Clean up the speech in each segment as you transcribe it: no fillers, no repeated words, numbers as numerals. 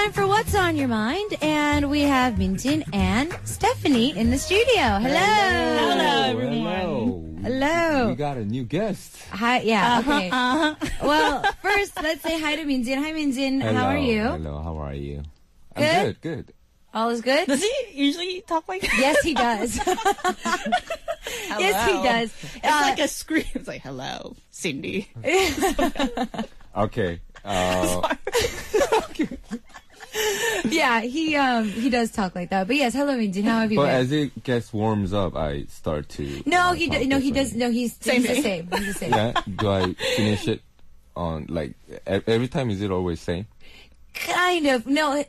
time for What's on Your Mind, and we have Minjin and Stephanie in the studio. Hello. Hello, everyone. Hello. We got a new guest. Hi. Yeah. Okay. Well, first, let's say hi to Minjin. Hi, Minjin. Hello. How are you? Hello. How are you? Good? I'm good. Good. All is good? Does he usually talk like that? Yes, he does. Yes, he does. It's like a scream. It's like, hello, Cindy. Okay. Yeah, he does talk like that. But yes, hello, Minjin. How have you But been? as it gets warms up, I start to. No, talk he does. No, he's the same. He's the same. Yeah. Do I finish it on like every time? Is it always same? Kind of. No,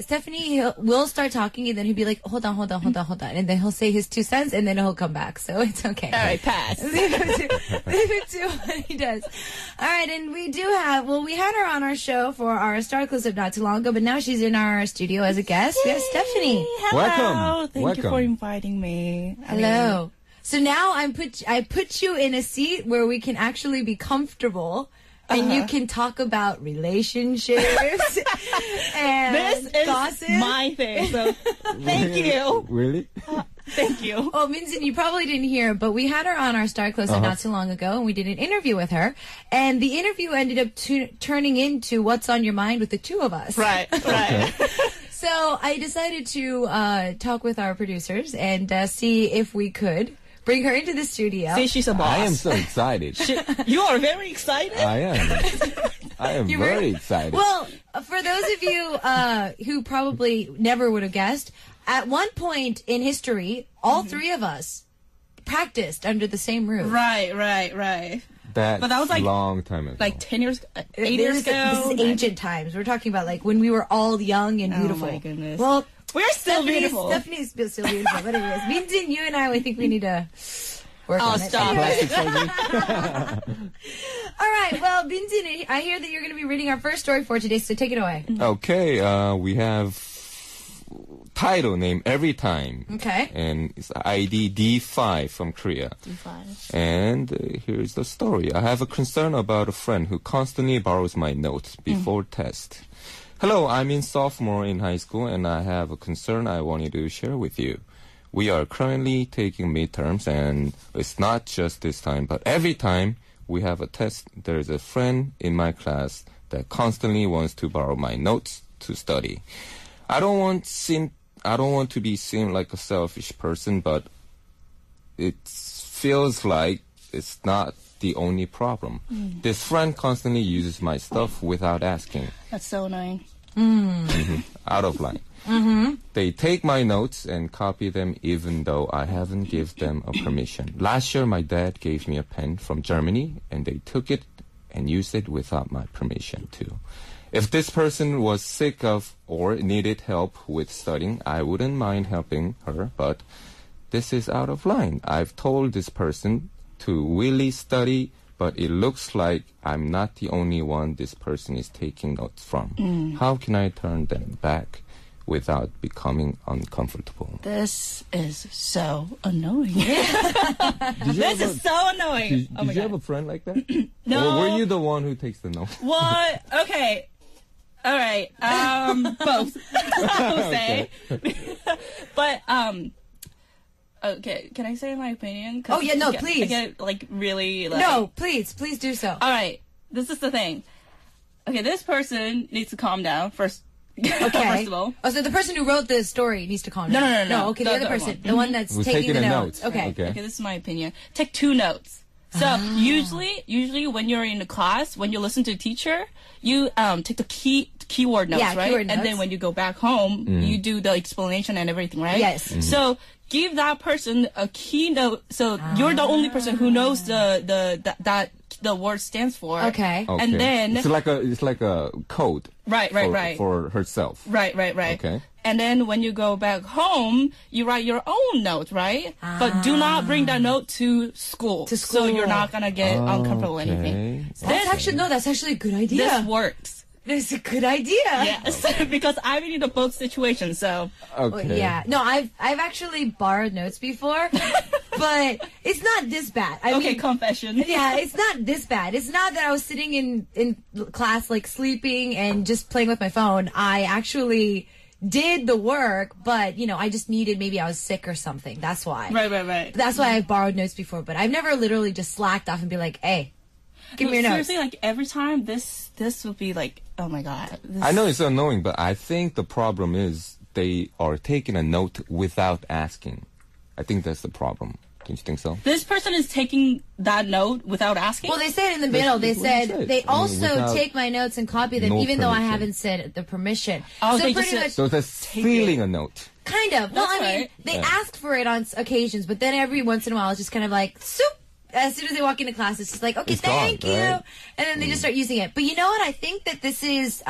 Stephanie will start talking and then he'll be like, hold on. And then he'll say his 2 cents and then he'll come back. So it's okay. All right, pass. Leave it to what he does. All right. And we had her on our show for our Star Club not too long ago, but now she's in our studio as a guest. We have Stephanie. Hello. Welcome. Thank you for inviting me. Hello. So now I put you in a seat where we can actually be comfortable. And you can talk about relationships and This is gossip. my thing, so thank you. Really? Thank you. Oh, Minjin, you probably didn't hear, but we had her on our Star Cluster not too long ago, and we did an interview with her. And the interview ended up turning into What's on Your Mind with the two of us. Right. So I decided to talk with our producers and see if we could bring her into the studio. See, she's a boss. I am so excited. You are very excited? I am very excited. Well, for those of you who probably never would have guessed, at one point in history, all three of us practiced under the same roof. Right. But that was like long time ago. Like 10 years, 8 years ago? This is ancient times. We're talking about like when we were all young and beautiful. Oh my goodness. Well, we're still beautiful. Stephanie's still beautiful. But anyways, Minjin, you and I think we need to work on it. Stop. Plastic surgery. All right. Well, Minjin, I hear that you're going to be reading our first story for today, so take it away. Okay. We have title name Every Time. Okay. And it's ID D5 from Korea. D5. And here's the story. I have a concern about a friend who constantly borrows my notes before test. Hello, I'm in sophomore in high school and I have a concern I wanted to share with you. We are currently taking midterms and it's not just this time, but every time we have a test, there is a friend in my class that constantly wants to borrow my notes to study. I don't want to be seen like a selfish person, but it feels like it's not the only problem. This friend constantly uses my stuff without asking. That's so annoying. Out of line. They take my notes and copy them even though I haven't given them a permission. Last year, my dad gave me a pen from Germany, and they took it and used it without my permission too. If this person was sick of or needed help with studying, I wouldn't mind helping her, but this is out of line. I've told this person to really study, but it looks like I'm not the only one this person is taking notes from. How can I turn them back without becoming uncomfortable? This is so annoying. This is so annoying. Did you have a friend like that? No. Or were you the one who takes the notes? What? Okay. All right. Both. I would say. But okay. Can I say my opinion? Oh yeah, no, please. I get like really. Like, No, please do so. All right. This is the thing. Okay, this person needs to calm down first. Okay. First of all. Oh, so the person who wrote the story needs to calm down. No. Okay, the other person, one. the one that's Who's taking the the notes. notes. Okay. Okay, this is my opinion. Take 2 notes. So usually when you're in the class, when you listen to the teacher, you take the keyword notes, right? Keyword And notes. then when you go back home, you do the explanation and everything, right? Yes. So give that person a keynote. So you're the only person who knows that the word stands for. Okay. And then it's like a code. Right. For herself. Right. Okay. And then when you go back home, you write your own note, right? But do not bring that note to school. So you're not gonna get uncomfortable or anything. That's actually a good idea. This works. This is a good idea. Yes, because I've been in both situations, so. Okay. Yeah. No, I've actually borrowed notes before But it's not this bad. I mean, confession. Yeah, it's not this bad. It's not that I was sitting in class like sleeping and just playing with my phone. I actually did the work, but, you know, I just needed, maybe I was sick or something. That's why. Right. That's why I've borrowed notes before, but I've never literally just slacked off and be like, hey, give me your notes. Seriously, like, every time this would be like, oh my God. I know it's annoying, but I think the problem is they are taking a note without asking. I think that's the problem. Don't you think so? This person is taking that note without asking? Well, they said in the middle, they said they also take my notes and copy them, even though I haven't said the permission. Oh, so pretty much. So that's stealing a note. Kind of. Well, That's I mean, right. they ask for it on occasions, but then every once in a while, it's just kind of like, soup. As soon as they walk into class, it's just like, okay, It's thank gone, you. right? And then they just start using it. But you know what? I think that this is,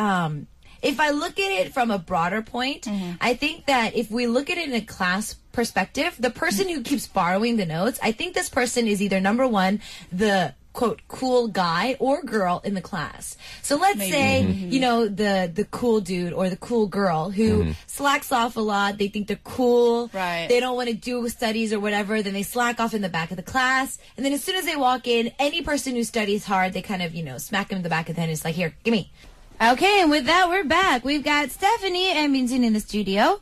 if I look at it from a broader point, I think that if we look at it in a class perspective, the person who keeps borrowing the notes, I think this person is either, number one, the quote cool guy or girl in the class. So let's say, you know, the cool dude or the cool girl who slacks off a lot. They think they're cool. Right. They don't want to do studies or whatever. Then they slack off in the back of the class. And then as soon as they walk in, any person who studies hard, they kind of, you know, smack them in the back of the head. It's like, here, give me. Okay, and with that, we're back. We've got Stephanie and Minjin in the studio.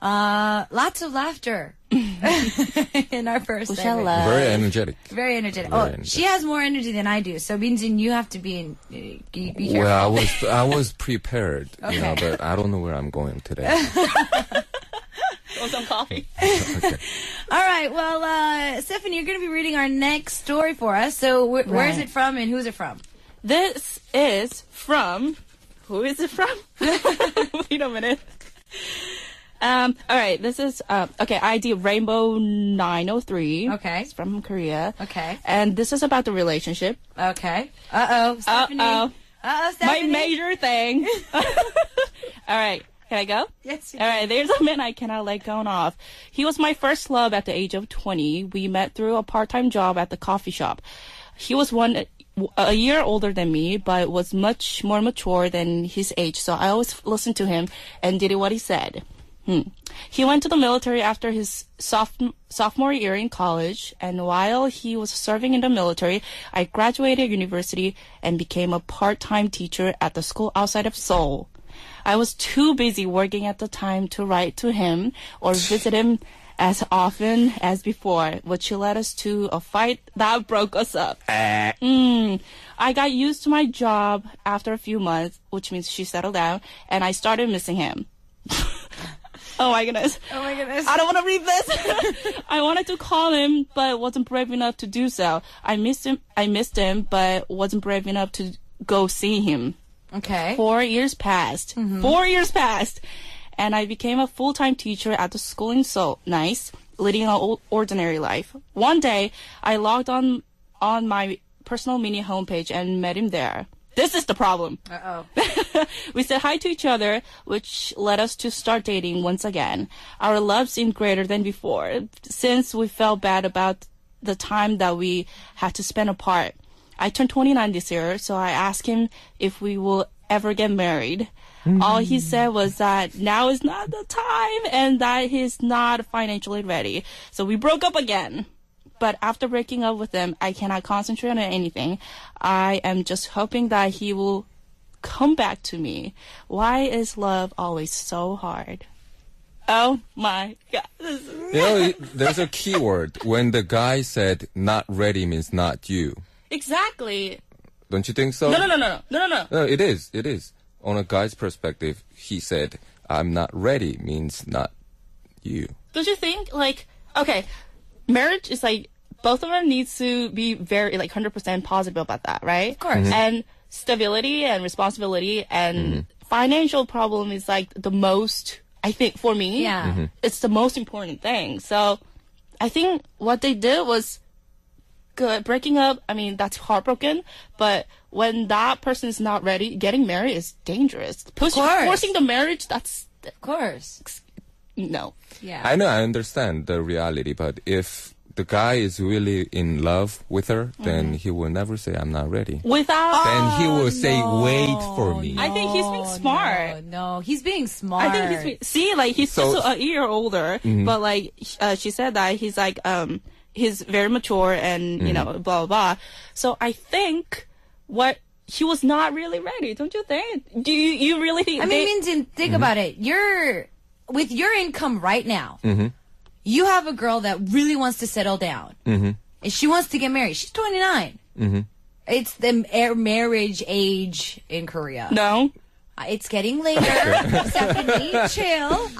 Lots of laughter in our first segment. Very energetic. Very energetic. Very Oh, energetic. she has more energy than I do. So, Minjin, you have to be be careful. Well, I was prepared, you know, Okay. but I don't know where I'm going today. Or some coffee. Okay. All right. Well, Stephanie, you're going to be reading our next story for us. So, where is Right. it from and who's it from? This is from... Who is it from? Wait a minute. All right, this is, ID Rainbow 903. Okay. It's from Korea. Okay. And this is about the relationship. Okay. Uh-oh. Stephanie. Uh-oh. Uh-oh, My Stephanie. major thing. All right, can I go? Yes, you All right, there's a man I cannot let go of. He was my first love at the age of 20. We met through a part-time job at the coffee shop. He was a year older than me, but was much more mature than his age, so I always listened to him and did what he said. He went to the military after his sophomore year in college, and while he was serving in the military, I graduated university and became a part-time teacher at the school outside of Seoul. I was too busy working at the time to write to him or visit him as often as before, which led us to a fight that broke us up. I got used to my job after a few months, which means she settled down, and I started missing him. Oh my goodness. Oh my goodness. I don't want to read this. I wanted to call him, but wasn't brave enough to do so. I missed him, but wasn't brave enough to go see him. Okay. 4 years passed. 4 years passed. And I became a full-time teacher at the school in Seoul. Nice. Leading an ordinary life. One day, I logged on my personal mini homepage and met him there. This is the problem. Uh-oh. We said hi to each other, which led us to start dating once again. Our love seemed greater than before, since we felt bad about the time that we had to spend apart. I turned 29 this year, so I asked him if we will ever get married. All he said was that now is not the time and that he's not financially ready. So we broke up again. But after breaking up with him, I cannot concentrate on anything. I am just hoping that he will come back to me. Why is love always so hard? Oh my God. You know, there's a key word. When the guy said not ready means not you. Exactly. Don't you think so? No. No, it is. It is. On a guy's perspective, he said, I'm not ready means not you. Don't you think, like, okay, marriage is like, both of them needs to be very, like, 100% positive about that, right? Of course. And stability and responsibility and financial problem is, like, the most, I think, for me, Yeah. it's the most important thing. So I think what they did was good. Breaking up, I mean, that's heartbroken, but when that person is not ready, getting married is dangerous. course. Forcing the marriage, that's, Of course. no. Yeah. I know, I understand the reality, but if the guy is really in love with her, then he will never say, I'm not ready. Without... Then he will say, wait for me. I think he's being smart. No, he's being smart. I think he's see, like, he's So- just a year older, but like she said that he's like he's very mature and, you know, blah, blah, blah. So I think he was not really ready, don't you think? Do you really think? I mean, Minjin, think about it. With your income right now, you have a girl that really wants to settle down. And she wants to get married. She's 29. It's the marriage age in Korea. No. It's getting later. Stephanie, chill.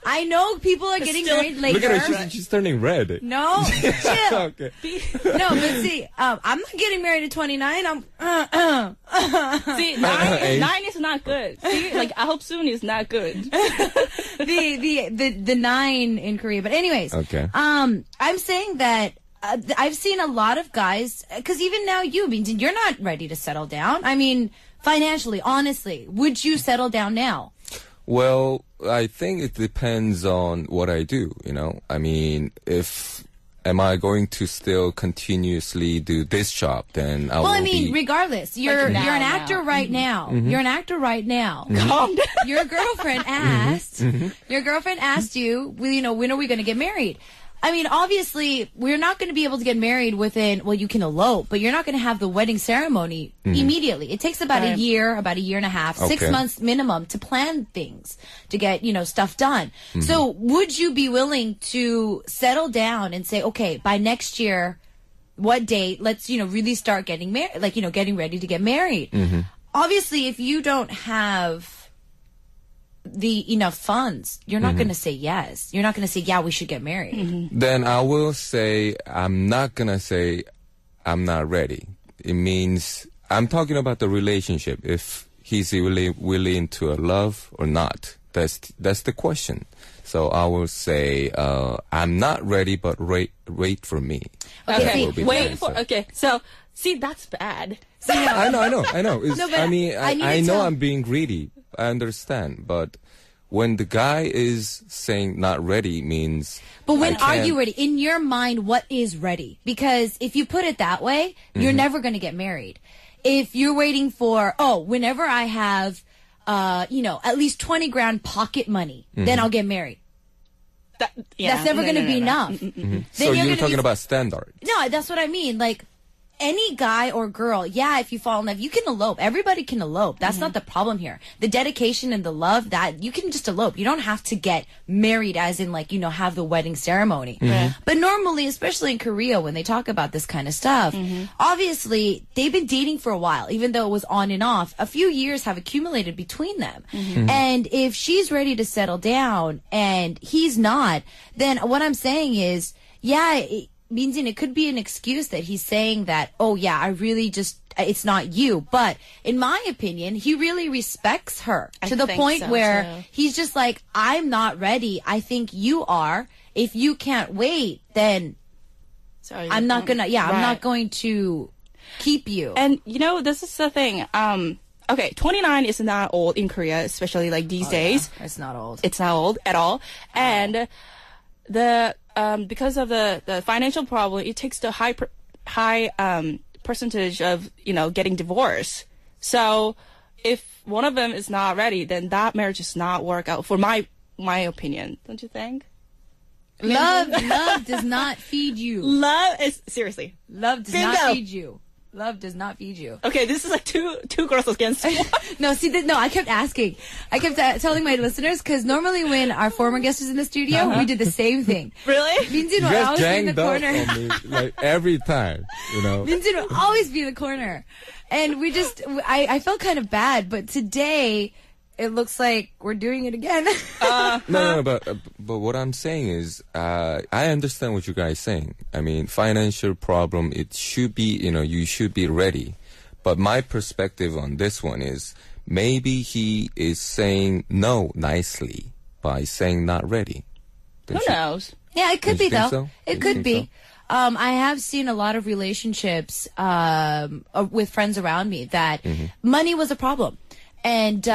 I know people are getting married later. Look at her, she's turning red. No, chill. Okay. No, but see, I'm not getting married at 29. See, 9 is not good. See, like, I hope soon is not good. the 9 in Korea. But anyways, okay. I'm saying that I've seen a lot of guys, because even now Minjin, you're not ready to settle down. I mean, financially, honestly, would you settle down now? Well, I think it depends on what I do, you know. I mean, am I going to still continuously do this job, then I will Well, I mean, regardless, you're an actor right now. You're an actor right now. Calm down. Your girlfriend asked, you, well, you know, when are we going to get married? I mean, obviously, we're not going to be able to get married within, well, you can elope, but you're not going to have the wedding ceremony immediately. It takes about a year and a half, 6 months minimum to plan things, to get, you know, stuff done. So would you be willing to settle down and say, okay, by next year, what date, let's, you know, really start getting married, like, you know, getting ready to get married. Obviously, if you don't have the enough funds, you're not going to say yes. You're not going to say, yeah, we should get married. Then I will say, I'm not going to say I'm not ready. It means I'm talking about the relationship. If he's really willing to love or not. That's the question. So I will say, I'm not ready, but wait for me. Okay, so, see, that's bad. I know. No, I mean, I know tell... I'm being greedy. I understand. But when the guy is saying not ready means... But when are you ready? In your mind, what is ready? Because if you put it that way, you're never going to get married. If you're waiting for, whenever I have, at least 20 grand pocket money, then I'll get married. That's never going to be enough. So you're talking about standard. No, that's what I mean. Like, any guy or girl, if you fall in love, you can elope. Everybody can elope. That's not the problem here. The dedication and the love, that you can just elope. You don't have to get married as in, like, have the wedding ceremony. But normally, especially in Korea, when they talk about this kind of stuff, obviously, they've been dating for a while, even though it was on and off. A few years have accumulated between them. And if she's ready to settle down and he's not, then what I'm saying is, Minjin, it could be an excuse that he's saying that, I really just, it's not you. But in my opinion, he really respects her to the point where he's just like, I'm not ready. I think you are. If you can't wait, then I'm not gonna, I'm not going to keep you. And, this is the thing. 29 is not old in Korea, especially like these days. Yeah. It's not old. It's not old at all. And because of the financial problem, it takes the high percentage of, getting divorced. So if one of them is not ready, then that marriage does not work out, for my opinion. Don't you think? Love does not feed you. Love does not feed you. Love does not feed you. Okay, this is like two girls against one. No, I kept asking. I kept telling my listeners, because normally when our former guest was in the studio, we did the same thing. Really? Minjin would always be in the corner. On me, like every time, Minjin would always be in the corner. And I felt kind of bad, but today it looks like we're doing it again. No, but what I'm saying is, I understand what you guys are saying. I mean, financial problem, it should be, you should be ready. But my perspective on this one is, maybe he is saying no nicely by saying not ready. Who knows? Yeah, it could be, though. So? It could be. So? I have seen a lot of relationships with friends around me that money was a problem. And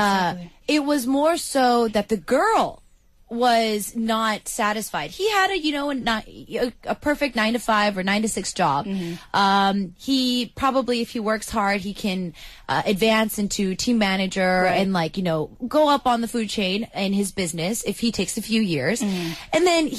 it was more so that the girl was not satisfied. He had a perfect 9 to 5 or 9 to 6 job. He probably, if he works hard, he can advance into team manager and go up on the food chain in his business if he takes a few years. And then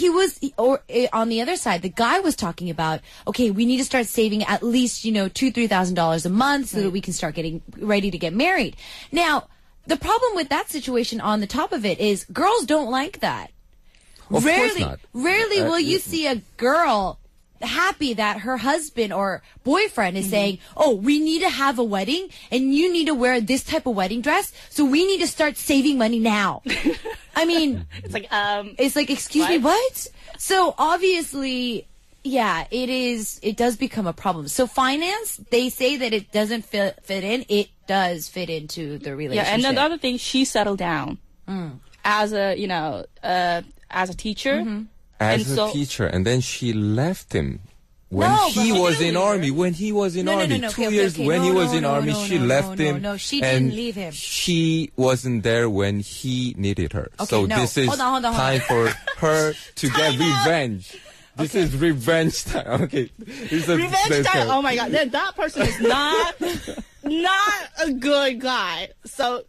on the other side, the guy was talking about, okay, we need to start saving at least $2,000-$3,000 a month so that we can start getting ready to get married. Now, the problem with that situation on the top of it is girls don't like that. Of course not. Rarely will you see a girl happy that her husband or boyfriend is saying, oh, we need to have a wedding and you need to wear this type of wedding dress, so we need to start saving money now. I mean, it's like, excuse me, what? So obviously, yeah, it does become a problem. So finance, they say that it doesn't fit in. It does fit into the relationship. Yeah, and another thing, she settled down as a teacher. As a teacher, and then she left him when he was in army. When he was in army, 2 years when he was in army, she left him. No, she didn't leave him. She wasn't there when he needed her. Okay, so this is time for her to get revenge. This is revenge time. Okay. Revenge time. Oh my God. That person is not a good guy. So,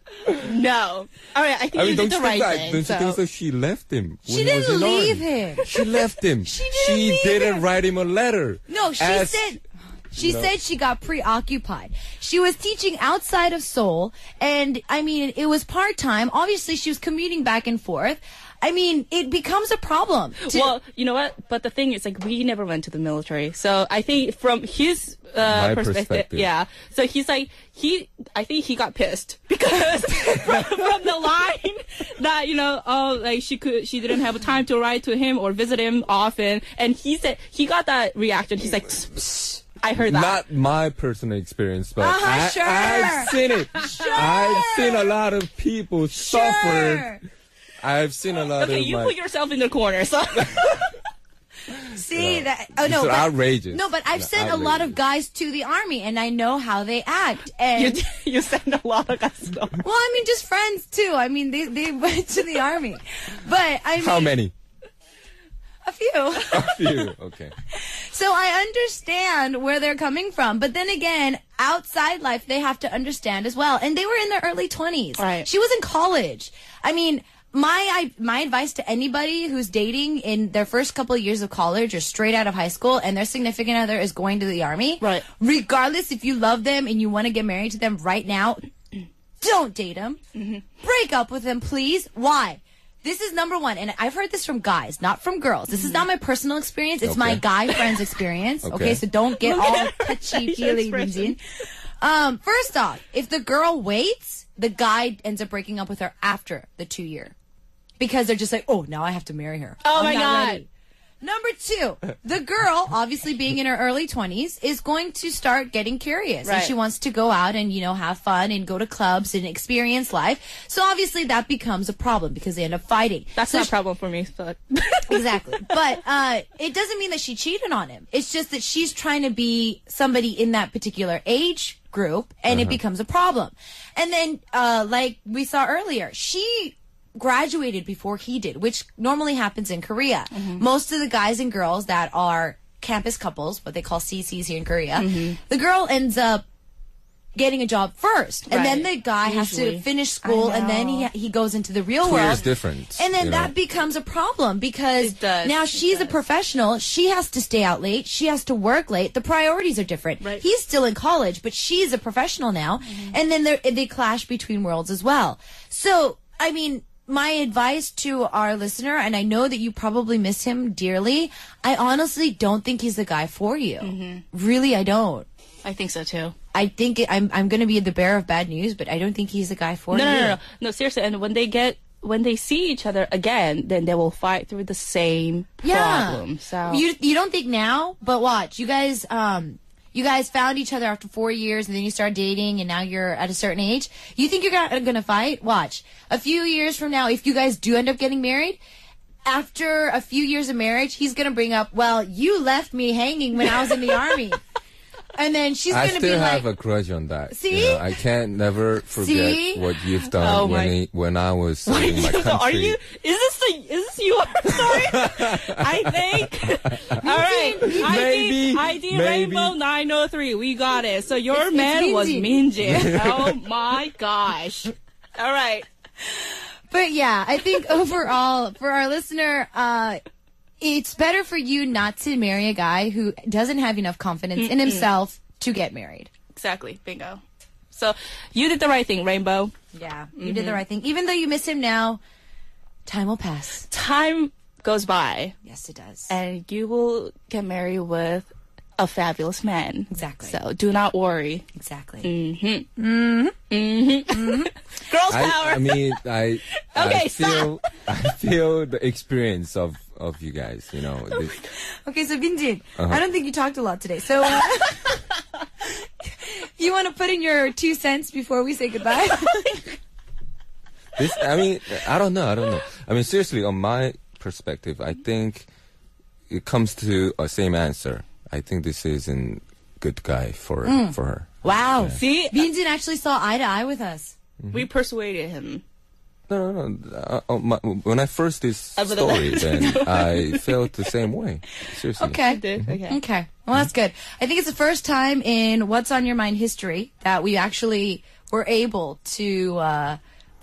no. All right. I think you did the right thing. Don't you think so? She left him. She didn't leave him. She left him. She didn't write him a letter. No, she said she got preoccupied. She was teaching outside of Seoul, and I mean, it was part-time. Obviously, she was commuting back and forth. I mean, it becomes a problem. Well, you know what? But the thing is, we never went to the military. So I think from his perspective, yeah. So he's like, I think he got pissed because from the line that, she didn't have time to write to him or visit him often. And he said, he got that reaction. He's like, psst. I heard that. Not my personal experience, but sure. I've seen it. Sure. I've seen a lot of people suffer. I've seen a lot of. Okay, you put yourself in the corner. So. See that? Oh no, it's outrageous. No, but I've sent a lot of guys to the army, and I know how they act. And you send a lot of guys. Well, I mean, just friends too. I mean, they went to the army, but I mean, how many? A few. A few. Okay. So I understand where they're coming from, but then again, outside life, they have to understand as well. And they were in their early 20s. Right. She was in college. I mean, my advice to anybody who's dating in their first couple of years of college or straight out of high school and their significant other is going to the army, right? Regardless if you love them and you want to get married to them right now, don't date them. Break up with them, please. Why? This is number one, and I've heard this from guys, not from girls. This is not my personal experience. It's my guy friend's experience. Okay, so don't get all touchy-feely, Minjin. First off, if the girl waits, the guy ends up breaking up with her after the 2 year. Because they're just like, oh, now I have to marry her. Oh, my God. Ready. Number two, the girl, obviously being in her early 20s, is going to start getting curious. Right. And she wants to go out and, have fun and go to clubs and experience life. So obviously that becomes a problem because they end up fighting. That's not a problem for me. But Exactly. But it doesn't mean that she cheated on him. It's just that she's trying to be somebody in that particular age group, and it becomes a problem. And then, like we saw earlier, she graduated before he did, which normally happens in Korea. Most of the guys and girls that are campus couples, what they call CCs here in Korea, the girl ends up getting a job first, and then the guy has to finish school, and then he goes into the real world. 2 years difference. And then that becomes a problem because now she's a professional. She has to stay out late. She has to work late. The priorities are different. Right. He's still in college, but she's a professional now, and then they clash between worlds as well. So, I mean, my advice to our listener, and I know that you probably miss him dearly, I honestly don't think he's the guy for you. Really, I don't. I think so too. I think I'm going to be the bearer of bad news, but I don't think he's the guy for you. No, seriously. And when they see each other again, then they will fight through the same problem. So you don't think now, but watch. You guys found each other after 4 years, and then you start dating, and now you're at a certain age. You think you're going to fight? Watch. A few years from now, if you guys do end up getting married, after a few years of marriage, he's going to bring up, well, you left me hanging when I was in the army. And then she's I going to be still like, have a grudge on that. See? You know, I can't never forget See? what you've done when I was serving my country. Are you? Is this your story? I think. All right. ID Rainbow 903. We got it. So your man was Minjin. Oh my gosh. All right. But yeah, I think overall for our listener, it's better for you not to marry a guy who doesn't have enough confidence in himself to get married. Exactly. Bingo. So you did the right thing, Rainbow. Yeah, you did the right thing. Even though you miss him now, time will pass. Time goes by. Yes, it does. And you will get married with a fabulous man. Exactly. So do not worry. Exactly. Girls power. I mean, I Okay, feel the experience of you guys. You know. Okay, so Minjin, I don't think you talked a lot today. So you want to put in your 2 cents before we say goodbye? I mean, I don't know. I mean, seriously, on my perspective, I think it comes to a same answer. I think this isn't good guy for her. Wow. Yeah. See? Minjin actually saw eye to eye with us. We persuaded him. No. When I first this story, then I felt the same way. Seriously. Okay. Okay. Okay. Well, that's good. I think it's the first time in What's on Your Mind history that we actually were able to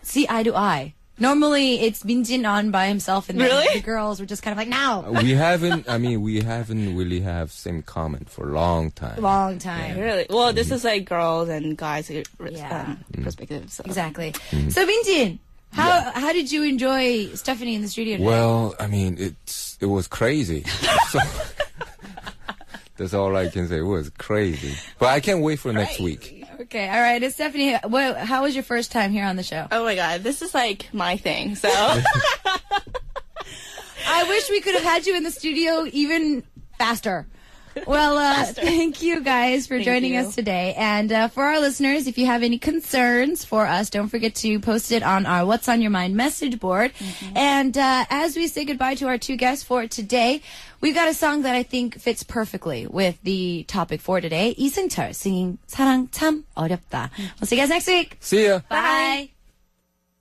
see eye to eye. Normally, it's Minjin on by himself, and the girls were just kind of like, "No." We haven't really have same comment for a long time. Long time. Really? Well, this is like girls and guys Yeah. perspective. So. Exactly. So, Minjin, how did you enjoy Stephanie in the studio today? Well, I mean, it was crazy. So, that's all I can say. It was crazy. But I can't wait for next week. Okay, all right. And Stephanie, how was your first time here on the show? Oh my god, this is like my thing. So I wish we could have had you in the studio even faster. Well, thank you guys for joining us today. And for our listeners, if you have any concerns for us, don't forget to post it on our What's on Your Mind message board. And as we say goodbye to our 2 guests for today, we've got a song that I think fits perfectly with the topic for today. 이승철 singing 사랑 참 어렵다. We'll see you guys next week. See ya. Bye.